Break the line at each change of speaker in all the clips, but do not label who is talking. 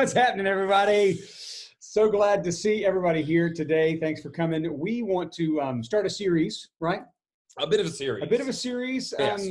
What's happening, everybody? So glad to see everybody here today. Thanks for coming. We want to start a series, right?
A bit of a series.
A bit of a series
Yes.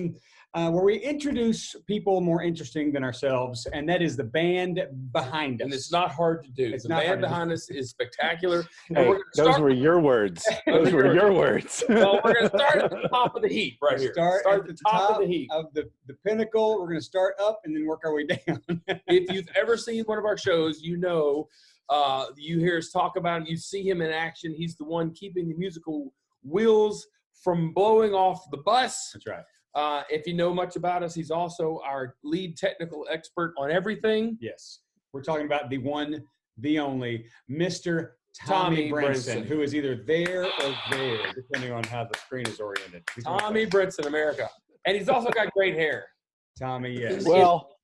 where we introduce people more interesting than ourselves, and that is the band behind us.
And it's not hard to do.
It's
The
not hard
band
to do.
behind us is spectacular. And
Hey,
we're gonna
those
start
were
with-
your words. Those were your words.
Well, we're going to start at the top of the heap right here.
Start
at the top of the heap.
of the pinnacle. We're going to start up and then work our way down.
If you've ever seen one of our shows, you know, you hear us talk about him. You see him in action. He's the one keeping the musical wheels from blowing off the bus.
That's right.
If you know much about us, he's also our lead technical expert on everything.
Yes. We're talking about the one, the only, Mr. Tommy Brinson, who is either there or there, depending on how the screen is oriented.
Tommy Brinson, America. And he's also got great hair.
Tommy, yes.
Well,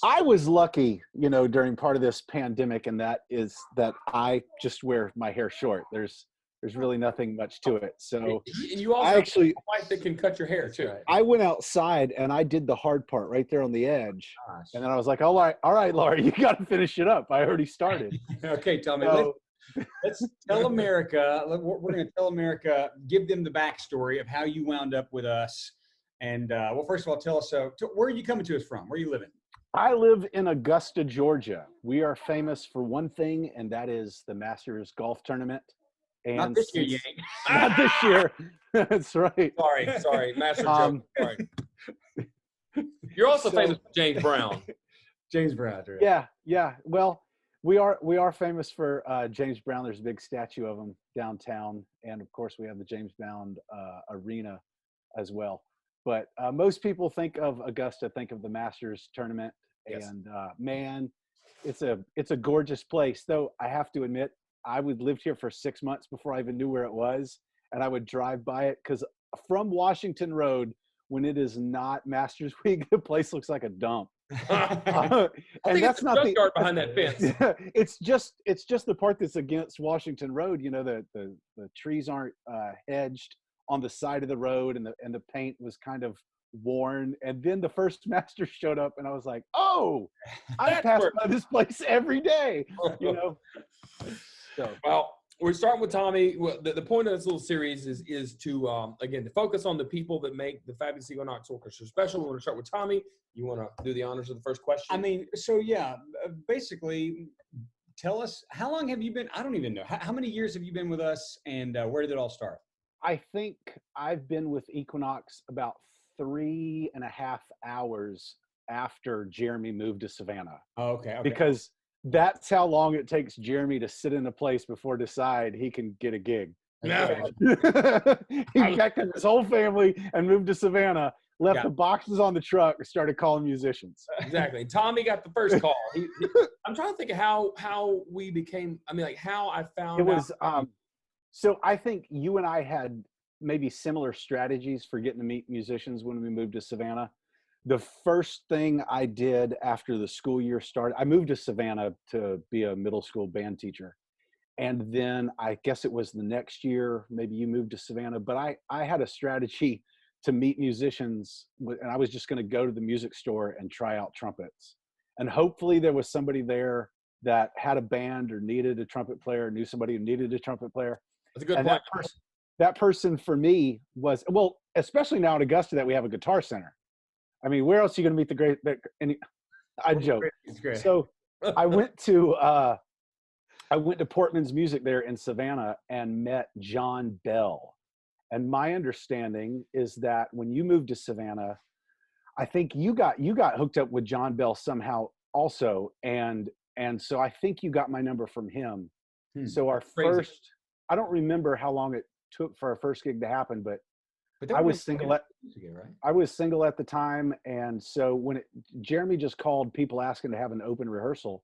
I was lucky, during part of this pandemic, and that is that I just wear my hair short. There's really nothing much to it. So
And you also have a wife that can cut your hair too.
I went outside and I did the hard part right there on the edge.
Gosh.
And then I was like, all right, Laura, you got to finish it up. I already started.
Okay, Tommy,
So-
let's tell America, we're going to tell America, give them the backstory of how you wound up with us. And, well, first of all, tell us, where are you coming to us from? Where are you living?
I live in Augusta, Georgia. We are famous for one thing, and that is the Masters golf tournament. And
Not this year, you ain't.
Not this year. That's right.
Sorry, master joke. Sorry. You're also famous for James Brown.
James Brown. Right?
Yeah. Well, we are famous for James Brown. There's a big statue of him downtown, and of course we have the James Brown arena as well. But most people think of Augusta, think of the Masters tournament,
Yes.
and man, it's a gorgeous place. Though I have to admit, I would lived here for 6 months before I even knew where it was, and I would drive by it because from Washington Road, when it is not Masters Week, the place looks like a dump.
I think that's not the junkyard behind that fence.
It's just the part that's against Washington Road. The trees aren't hedged on the side of the road, and the paint was kind of worn. And then the first Masters showed up, and I was like, oh, I pass by this place every day. So.
Well, we're starting with Tommy. Well, the point of this little series is to again to focus on the people that make the fabulous Equinox Orchestra special. We're going to start with Tommy. You want to do the honors of the first question?
I mean, so yeah, basically, tell us, how long have you been? I don't even know. How many years have you been with us, and where did it all start?
I think I've been with Equinox about 3.5 hours after Jeremy moved to Savannah.
Oh, okay.
Because that's how long it takes Jeremy to sit in a place before decide he can get a gig.
No.
He packed up his whole family and moved to Savannah, left
Yeah.
the boxes on the truck, and started calling musicians.
Exactly. Tommy got the first call. I'm trying to think of how we became. I mean, like how I found
It was
out.
so I think you and I had maybe similar strategies for getting to meet musicians when we moved to Savannah. The first thing I did after the school year started, I moved to Savannah to be a middle school band teacher. And then I guess it was the next year, maybe you moved to Savannah, but I had a strategy to meet musicians, and I was just going to go to the music store and try out trumpets. And hopefully there was somebody there that had a band or needed a trumpet player, knew somebody who needed a trumpet player.
That's a good
And
point.
that person for me was, well, especially now in Augusta that we have a guitar center. I mean, where else are you going to meet the great? I joke.
It's great.
So I went to Portman's Music there in Savannah and met John Bell. And my understanding is that when you moved to Savannah, I think you got hooked up with John Bell somehow also, and so I think you got my number from him. So our first, I don't remember how long it took for our first gig to happen, but I was single at the time, and so when Jeremy just called people asking to have an open rehearsal,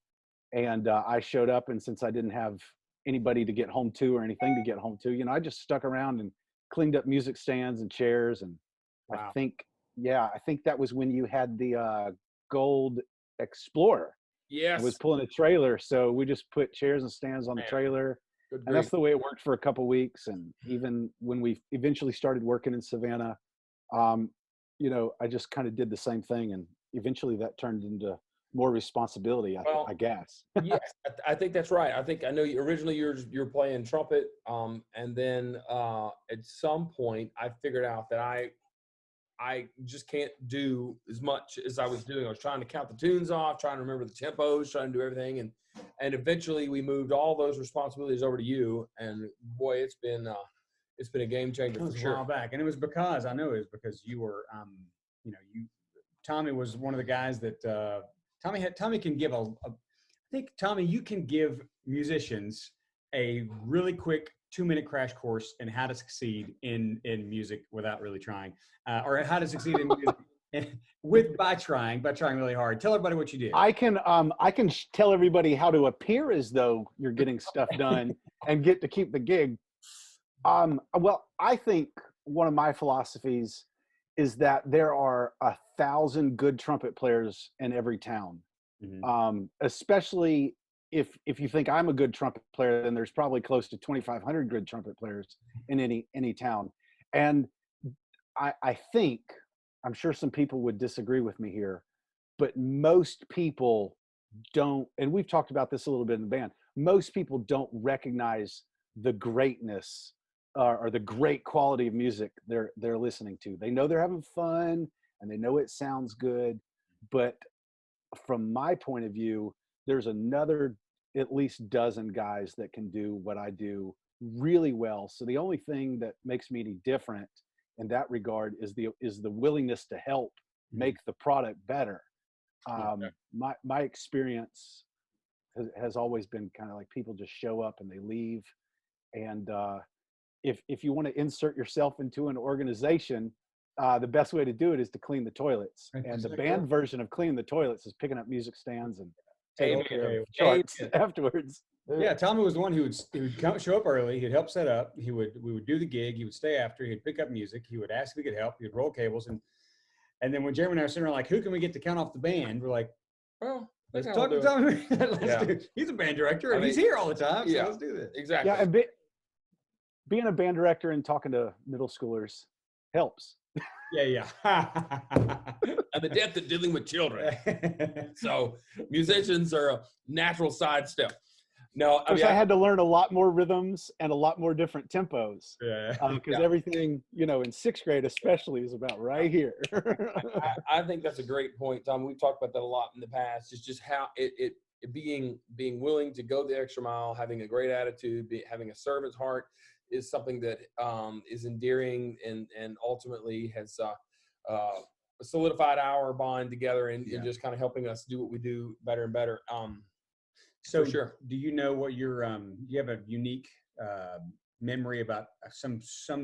and I showed up, and since I didn't have anybody to get home to or anything to get home to, I just stuck around and cleaned up music stands and chairs, and
Wow.
I think that was when you had the Gold Explorer.
Yes.
It was pulling a trailer, so we just put chairs and stands on the trailer.
Good
And that's
grief.
the way it worked for a couple of weeks. And even when we eventually started working in Savannah, I just kind of did the same thing. And eventually that turned into more responsibility, I guess.
Yes, I think that's right. I know originally you're playing trumpet, and then at some point I figured out that I just can't do as much as I was doing. I was trying to count the tunes off, trying to remember the tempos, trying to do everything, and eventually we moved all those responsibilities over to you. And boy, it's been a game changer for sure.
A while back, and it was because you were, Tommy was one of the guys that Tommy can give I think Tommy, you can give musicians a really quick 2-minute crash course in how to succeed in music without really trying, or how to succeed in music by trying really hard. Tell everybody what you did.
I can tell everybody how to appear as though you're getting stuff done and get to keep the gig. Well, I think one of my philosophies is that there are 1,000 good trumpet players in every town. Mm-hmm. Especially if you think I'm a good trumpet player, then there's probably close to 2,500 good trumpet players in any town. And I think, I'm sure some people would disagree with me here, but most people don't, and we've talked about this a little bit in the band, most people don't recognize the greatness or the great quality of music they're listening to. They know they're having fun and they know it sounds good, but from my point of view, there's another at least dozen guys that can do what I do really well. So the only thing that makes me any different in that regard is the willingness to help make the product better. My experience has always been kind of like people just show up and they leave. And if you want to insert yourself into an organization, the best way to do it is to clean the toilets. And the band version of cleaning the toilets is picking up music stands and taking care of charts afterwards.
Yeah, Tommy was the one who would show up early. He'd help set up. We would do the gig. He would stay after. He'd pick up music. He would ask if he could help. He'd roll cables. And then when Jeremy and I were sitting around like, who can we get to count off the band? We're like, well, let's talk to Tommy. He's a band director and he's here all the time. So let's do this.
Exactly.
Yeah, and being a band director and talking to middle schoolers helps.
Yeah.
And the depth of dealing with children. So musicians are a natural sidestep. No,
I had to learn a lot more rhythms and a lot more different tempos. Because everything, in sixth grade especially, is about right here.
I think that's a great point, Tom. We've talked about that a lot in the past. It's just how it being willing to go the extra mile, having a great attitude, having a servant's heart is something that is endearing and ultimately has solidified our bond together and just kind of helping us do what we do better and better.
So sure. Do you know what you have a unique memory about some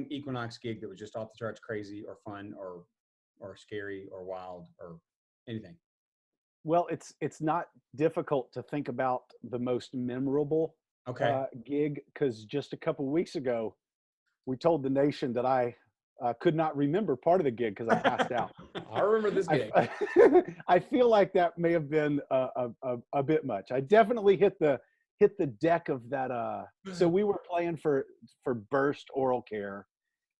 Equinox gig that was just off the charts crazy or fun or scary or wild or anything?
Well, it's not difficult to think about the most memorable gig, because just a couple weeks ago, we told the nation that I could not remember part of the gig because I passed out.
I remember this gig.
I feel like that may have been a bit much. I definitely hit the deck of that. So we were playing for Burst Oral Care,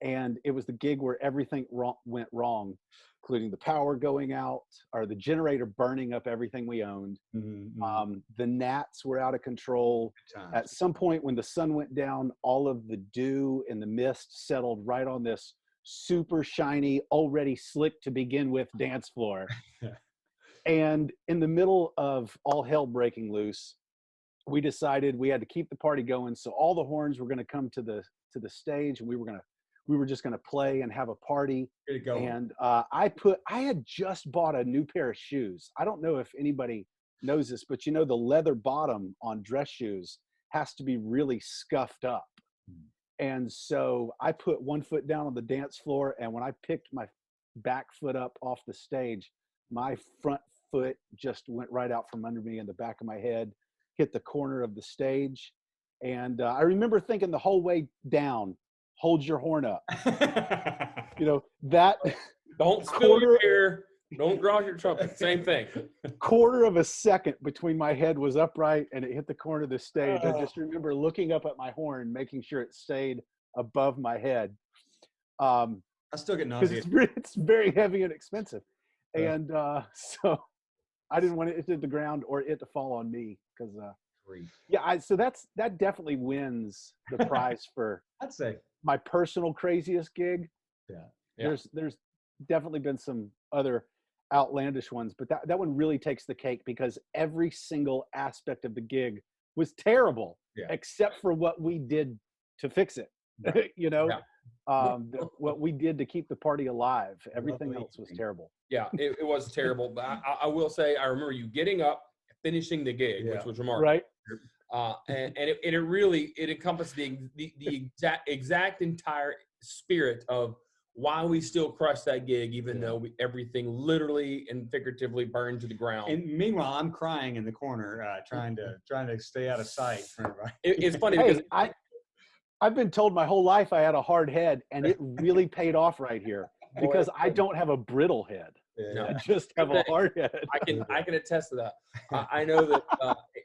and it was the gig where everything went wrong, including the power going out or the generator burning up everything we owned. Mm-hmm. The gnats were out of control. At some point when the sun went down, all of the dew and the mist settled right on this super shiny, already slick to begin with dance floor. And in the middle of all hell breaking loose, we decided we had to keep the party going. So all the horns were going to come to the stage, and we were just going to play and have a party.
Here you go.
And I had just bought a new pair of shoes. I don't know if anybody knows this, but the leather bottom on dress shoes has to be really scuffed up. And so I put one foot down on the dance floor, and when I picked my back foot up off the stage, my front foot just went right out from under me, and the back of my head hit the corner of the stage. And I remember thinking the whole way down, hold your horn up. That
don't spill your beer, don't draw your trumpet, same thing.
Quarter of a second between my head was upright and it hit the corner of the stage. I just remember looking up at my horn, making sure it stayed above my head.
I still get nauseated.
It's very heavy and expensive. And so I didn't want it to hit the ground or it to fall on me because
Grief.
yeah. So that definitely wins the prize for
I'd say.
my personal craziest gig.
Yeah.
Yeah.
There's definitely been some other outlandish ones, but that one really takes the cake because every single aspect of the gig was terrible,
Yeah.
except for what we did to fix it. You know,
Yeah.
what we did to keep the party alive. Everything
Lovely.
else was terrible.
Yeah, it was terrible. But I will say, I remember you getting up, finishing the gig, which was remarkable.
Right.
And it really encompassed the exact entire spirit of why we still crushed that gig, even though everything literally and figuratively burned to the ground.
And meanwhile, I'm crying in the corner, trying to stay out of sight from everybody.
It's funny
Hey,
because
I've been told my whole life I had a hard head, and it really paid off right here because I don't have a brittle head.
Yeah.
I just have a hard head.
I can attest to that. I know that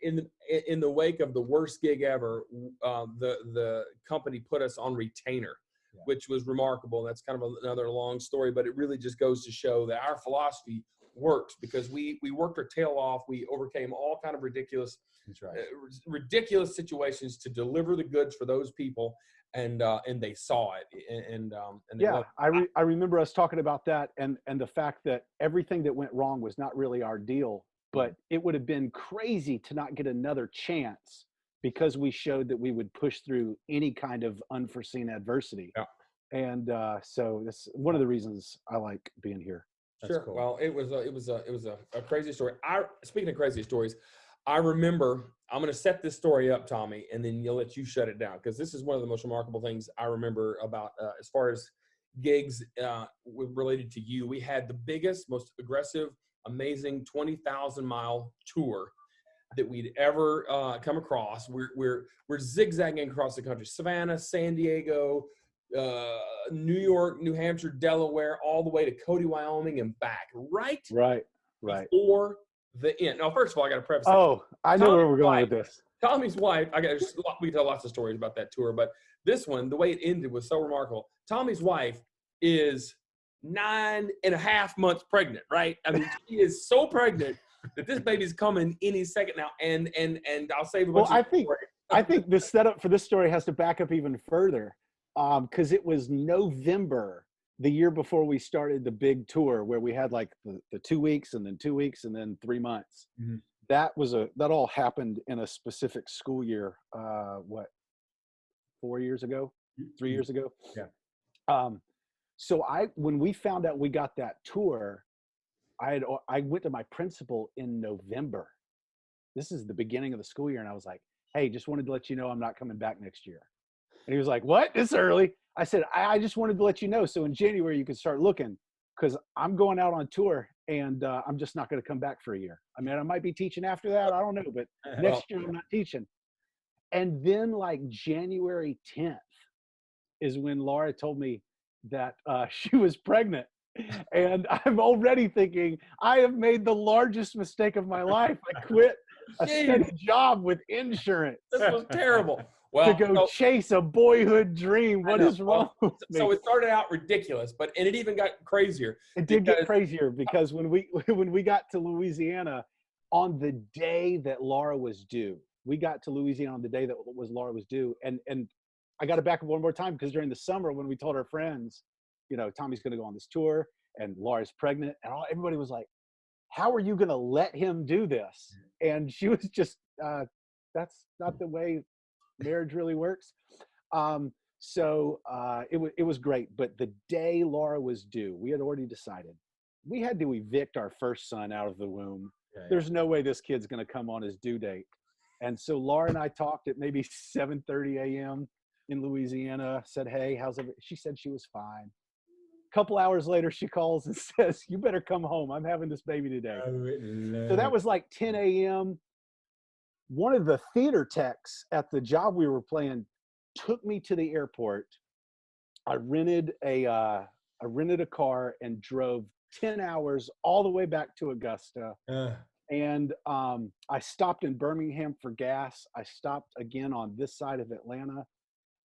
in the wake of the worst gig ever, the company put us on retainer, which was remarkable. That's kind of another long story, but it really just goes to show that our philosophy works because we worked our tail off. We overcame all kind of ridiculous situations to deliver the goods for those people, and they saw it. And
yeah, I remember us talking about that, and the fact that everything that went wrong was not really our deal, but it would have been crazy to not get another chance because we showed that we would push through any kind of unforeseen adversity.
Yeah.
And so that's one of the reasons I like being here.
Sure. Cool. Well, it was a crazy story. Speaking of crazy stories, I remember, I'm going to set this story up, Tommy, and then you'll let you shut it down because this is one of the most remarkable things I remember about as far as gigs related to you. We had the biggest, most aggressive, amazing 20,000-mile tour that we'd ever come across. We're zigzagging across the country: Savannah, San Diego, New York, New Hampshire, Delaware, all the way to Cody, Wyoming, and back. Right. Before the end. Now, first of all, I got to preface.
Oh, I know where we're going with this.
Tommy's wife. We tell lots of stories about that tour, but this one, the way it ended, was so remarkable. Tommy's wife is 9.5 months pregnant. Right. I mean, she is so pregnant that this baby's coming any second now. And I'll save a bunch.
Well, I think the setup for this story has to back up even further. Because it was November the year before we started the big tour where we had like the 2 weeks and then 2 weeks and then 3 months. Mm-hmm. That all happened in a specific school year. 4 years ago, 3 years ago.
Yeah.
So when we found out we got that tour, I went to my principal in November. This is the beginning of the school year, and I was like, "Hey, just wanted to let you know I'm not coming back next year." And he was like, "What? This early?" I said, I just wanted to let you know so in January you can start looking because I'm going out on tour and I'm just not going to come back for a year. I mean, I might be teaching after that. I don't know, but next year I'm not teaching. And then like January 10th is when Laura told me that she was pregnant. And I'm already thinking, I have made the largest mistake of my life. I quit a steady job with insurance.
This was terrible. Well,
to go chase a boyhood dream. What is wrong with me?
So it started out ridiculous, and it even got crazier.
It did get crazier because when we got to Louisiana on the day that Laura was due, Laura was due. And I got to back up one more time because during the summer when we told our friends, Tommy's going to go on this tour and Laura's pregnant, and everybody was like, "How are you going to let him do this?" And she was just, "That's not the way marriage really works." So it was great. But the day Laura was due, we had already decided we had to evict our first son out of the womb. Yeah. There's no way this kid's going to come on his due date. And so Laura and I talked at maybe 7:30 a.m. in Louisiana, said, "Hey, how's it?" She said she was fine. A couple hours later, she calls and says, "You better come home. I'm having this baby today." So that was like 10 a.m. One of the theater techs at the job we were playing took me to the airport. I rented a car and drove 10 hours all the way back to Augusta. And I stopped in Birmingham for gas. I stopped again on this side of Atlanta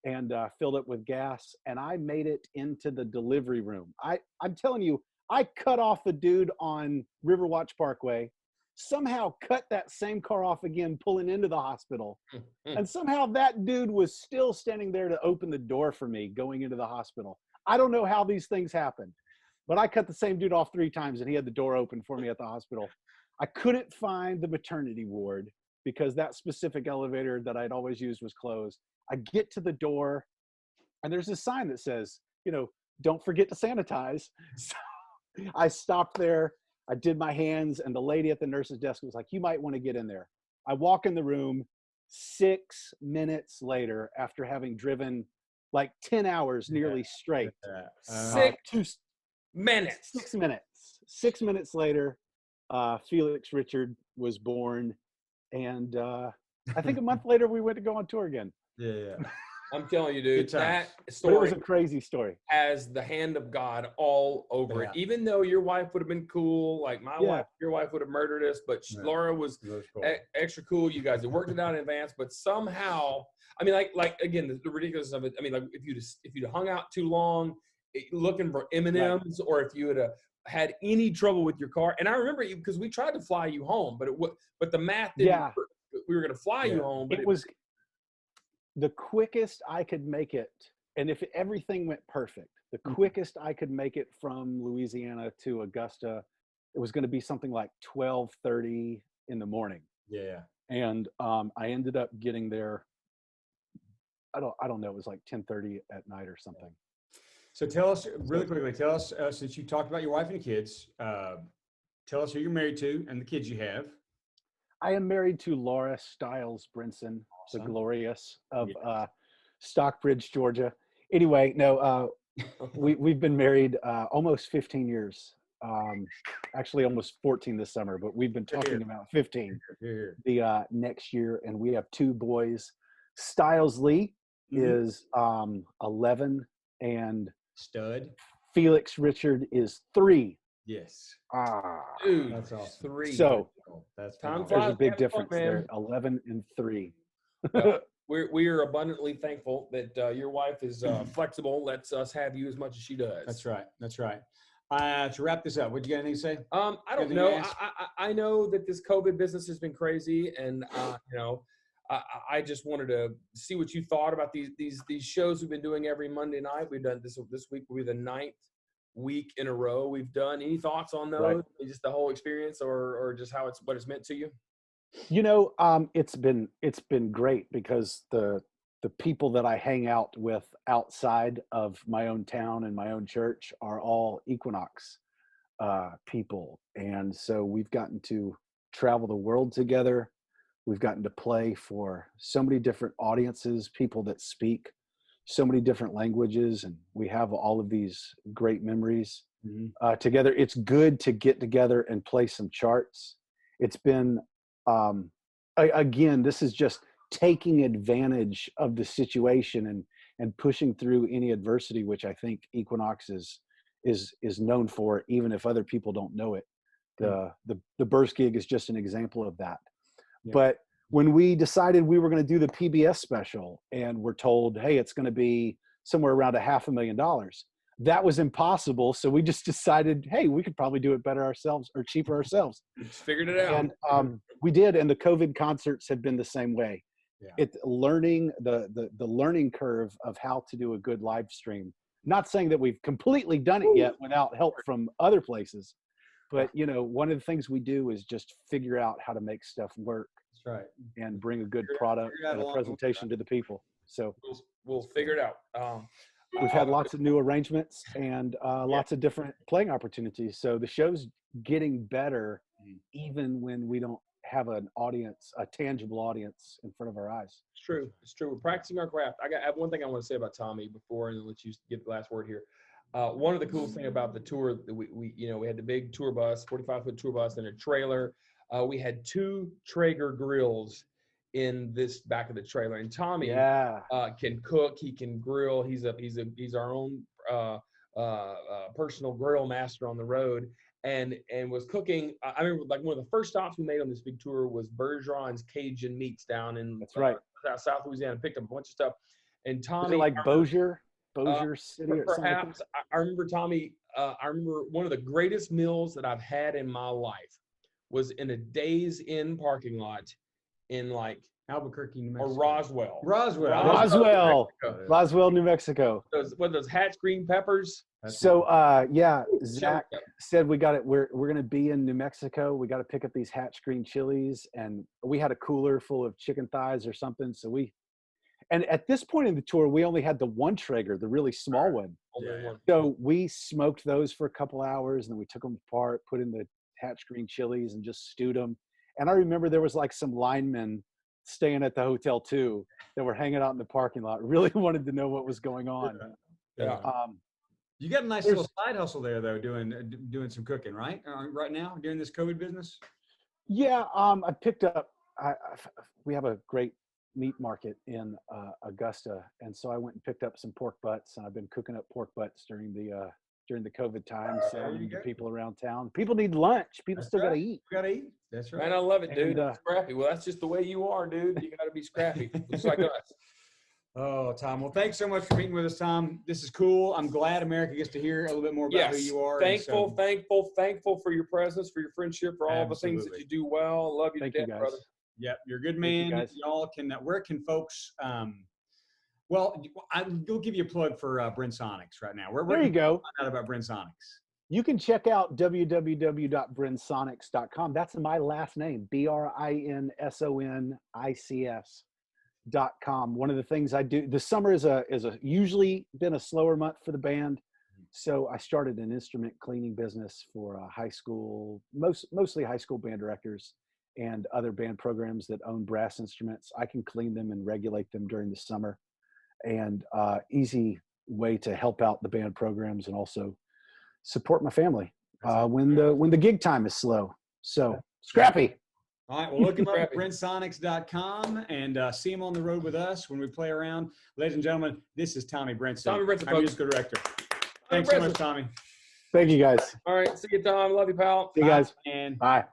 and filled up with gas. And I made it into the delivery room. I'm telling you, I cut off the dude on Riverwatch Parkway. somehow cut that same car off again, pulling into the hospital. And somehow that dude was still standing there to open the door for me going into the hospital. I don't know how these things happened, but I cut the same dude off 3 times and he had the door open for me at the hospital. I couldn't find the maternity ward because that specific elevator that I'd always used was closed. I get to the door and there's a sign that says, don't forget to sanitize. So I stopped there. I did my hands, and the lady at the nurse's desk was like, you might want to get in there. I walk in the room. 6 minutes later, after having driven like 10 hours nearly straight.
6 minutes.
6 minutes. 6 minutes later, Felix Richard was born. And I think a month later, we went to go on tour again.
Yeah.
I'm telling you, dude, that
But
story
it was a crazy story.
has the hand of God all over it. Even though your wife would have been cool, like my wife, your wife would have murdered us, but Laura was
cool.
Extra cool. You guys had worked it out in advance, but somehow, I mean, like again, the ridiculousness of it. I mean, like if you'd hung out too long, looking for M&Ms, or if you had any trouble with your car, and I remember you because we tried to fly you home, but the math didn't work. We were going to fly you home, but
it was the quickest I could make it. And if everything went perfect, the quickest I could make it from Louisiana to Augusta, it was going to be something like 12:30 in the morning.
Yeah.
And I ended up getting there. I don't know. It was like 10:30 at night or something.
So tell us really quickly, since you talked about your wife and kids, tell us who you're married to and the kids you have.
I am married to Laura Stiles Brinson, the glorious of Stockbridge, Georgia. Anyway, no, we've been married almost 15 years. Actually, almost 14 this summer, but we've been talking about 15 the next year, and we have 2 boys. Stiles Lee is 11, and
Stud.
Felix Richard is 3.
Yes.
Dude,
that's awesome.
3.
So
that's
there's a big difference there. 11 and 3.
We are abundantly thankful that your wife is flexible, lets us have you as much as she does.
That's right. That's right. To wrap this up, what do you got anything to say?
I don't know. I know that this COVID business has been crazy, and I just wanted to see what you thought about these shows we've been doing every Monday night. We've done this week will be the 9th week in a row we've done. Any thoughts on those?
Right.
Just the whole experience, or just what it's meant to you?
It's been great because the people that I hang out with outside of my own town and my own church are all Equinox people, and so we've gotten to travel the world together. We've gotten to play for so many different audiences, people that speak so many different languages, and we have all of these great memories together. It's good to get together and play some charts. It's been again, this is just taking advantage of the situation and pushing through any adversity, which I think Equinox is known for, even if other people don't know it. The Burst gig is just an example of that. But when we decided we were going to do the PBS special and we're told, hey, it's going to be somewhere around $500,000, that was impossible. So we just decided, hey, we could probably do it better ourselves or cheaper ourselves.
Just figured it out.
And we did. And the COVID concerts have been the same way. It's learning the learning curve of how to do a good live stream. Not saying that we've completely done it yet without help from other places. But, one of the things we do is just figure out how to make stuff work.
That's right.
And bring a good product and a presentation to the people. So
we'll figure it out.
We've had lots of new arrangements and lots of different playing opportunities. So the show's getting better even when we don't have an audience, a tangible audience in front of our eyes.
It's true. It's true. We're practicing our craft. I have one thing I want to say about Tommy before, and then let you get the last word here. One of the coolest thing about the tour that we had the big tour bus, 45-foot tour bus, and a trailer. We had 2 Traeger grills in this back of the trailer, and Tommy can cook. He can grill. He's our own personal grill master on the road, and was cooking. I remember like one of the first stops we made on this big tour was Bergeron's Cajun Meats down in South Louisiana. Picked up a bunch of stuff, and Tommy
Bossier City or
perhaps something. I remember Tommy. I remember one of the greatest meals that I've had in my life was in a Days Inn parking lot in like
Albuquerque, New
or
Mexico.
Roswell.
Roswell, New Mexico.
Those Hatch green peppers.
Yeah, Zach said we got it. We're going to be in New Mexico. We got to pick up these Hatch green chilies, and we had a cooler full of chicken thighs or something. And at this point in the tour, we only had the one Traeger, the really small one.
Yeah.
So we smoked those for a couple hours, and then we took them apart, put in the Hatch green chilies, and just stewed them. And I remember there was like some linemen staying at the hotel too that were hanging out in the parking lot. Really wanted to know what was going on.
Yeah.
You got a nice little side hustle there, though, doing some cooking, right? Right now, during this COVID business.
Yeah, I picked up. We have a great meat market in Augusta, and so I went and picked up some pork butts, and I've been cooking up pork butts during the COVID time, selling to people around town. People need lunch. People still got to eat.
Got to eat. That's right.
Man, I love it, dude. Scrappy. Well, that's just the way you are, dude. You got to be scrappy, just like us.
Oh, Tom. Well, thanks so much for meeting with us, Tom. This is cool. I'm glad America gets to hear a little bit more about who you are.
Thankful for your presence, for your friendship, for all the things that you do well. Love you to death, brother.
Yep, you're a good man. Y'all can. Where can folks? Well, we'll give you a plug for Brinsonics right now.
There you go.
Find out about Brinsonics.
You can check out www.brinsonics.com. That's my last name, BRINSONICS.com. One of the things I do, the summer is usually been a slower month for the band. So I started an instrument cleaning business for high school, mostly high school band directors and other band programs that own brass instruments. I can clean them and regulate them during the summer, and easy way to help out the band programs and also support my family when the gig time is slow. So scrappy.
All right, well, look him up at brinsonics.com and see him on the road with us when we play around. Ladies and gentlemen, this is Tommy Brinson.
Tommy Brinson,
our musical director. Thanks so much, Tommy.
Thank you, guys.
All right, see you, Tom. Love you, pal.
See you guys.
And
bye.